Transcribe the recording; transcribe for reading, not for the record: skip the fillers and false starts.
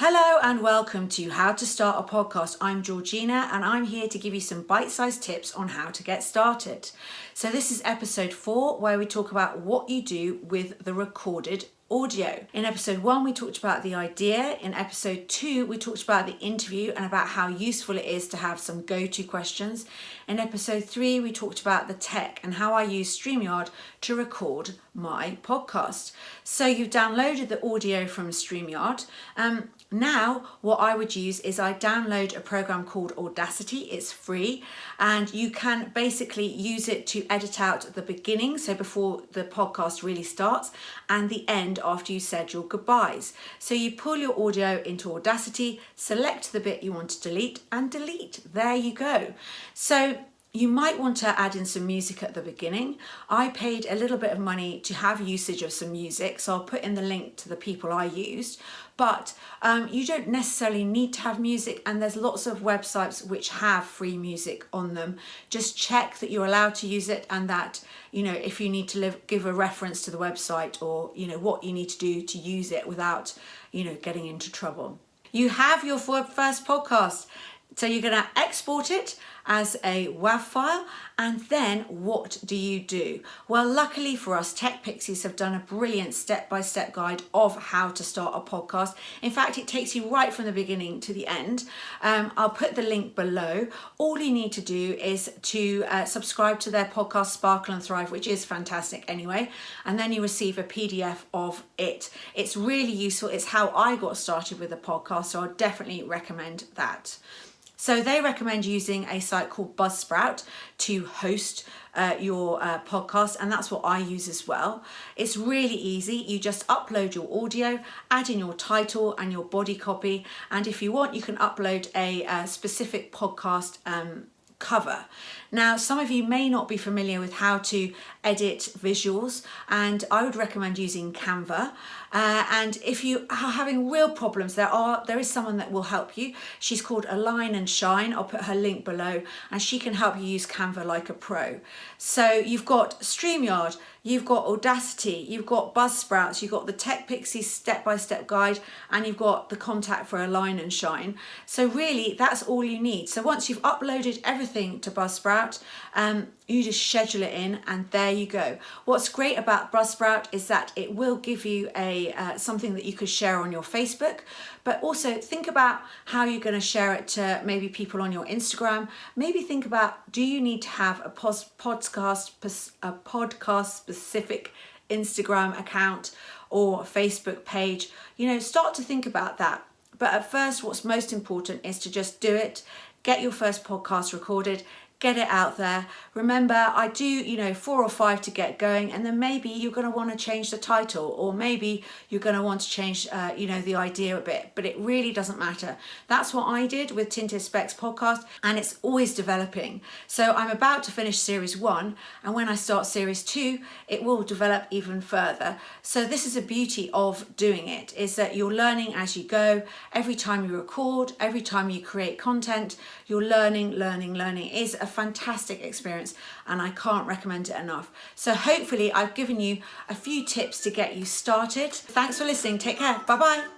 Hello and welcome to How to Start a Podcast. I'm Georgina and I'm here to give you some bite-sized tips on how to get started. So this is episode 4 where we talk about what you do with the recorded audio. In episode 1 we talked about the idea. In episode 2 we talked about the interview and about how useful it is to have some go-to questions. In episode 3 we talked about the tech and how I use StreamYard to record my podcast. So you've downloaded the audio from StreamYard. Now what I would use is I download a program called Audacity. It's free and you can basically use it to edit out the beginning, so before the podcast really starts, and the end after you said your goodbyes. So you pull your audio into Audacity, select the bit you want to delete and delete. There you go. So you might want to add in some music at the beginning. I paid a little bit of money to have usage of some music, so I'll put in the link to the people I used. But you don't necessarily need to have music, and there's lots of websites which have free music on them. Just check that you're allowed to use it and that, if you need to give a reference to the website or, what you need to do to use it without, getting into trouble. You have your first podcast. So you're going to export it as a WAV file, and then what do you do? Well, luckily for us, Tech Pixies have done a brilliant step-by-step guide of how to start a podcast. In fact, it takes you right from the beginning to the end. I'll put the link below. All you need to do is to subscribe to their podcast, Sparkle and Thrive, which is fantastic anyway, and then you receive a PDF of it. It's really useful. It's how I got started with the podcast, so I'll definitely recommend that. So they recommend using a site called Buzzsprout to host your podcast, and that's what I use as well. It's really easy. You just upload your audio, add in your title and your body copy, and if you want, you can upload a specific podcast cover. Now, some of you may not be familiar with how to edit visuals, and I would recommend using Canva. And if you are having real problems, there is someone that will help you. She's called Align and Shine. I'll put her link below, and she can help you use Canva like a pro. So you've got StreamYard, you've got Audacity, you've got Buzzsprouts, you've got the Tech Pixies step-by-step guide, and you've got the contact for Align and Shine. So really, that's all you need. So once you've uploaded everything to Buzzsprout, you just schedule it in, and there you go. What's great about Buzzsprout is that it will give you something that you could share on your Facebook, but also think about how you're going to share it to maybe people on your Instagram. Maybe think about, do you need to have a podcast specific Instagram account or Facebook page? Start to think about that. But at first, what's most important is to just do it, get your first podcast recorded, get it out there. Remember, I do, 4 or 5 to get going, and then maybe you're going to want to change the title, or maybe you're going to want to change, the idea a bit, but it really doesn't matter. That's what I did with Tinted Specs Podcast, and it's always developing. So I'm about to finish series 1, and when I start series 2, it will develop even further. So this is the beauty of doing it, is that you're learning as you go. Every time you record, every time you create content, you're learning. It is a fantastic experience, and I can't recommend it enough. So hopefully I've given you a few tips to get you started. Thanks for listening. Take care. Bye bye.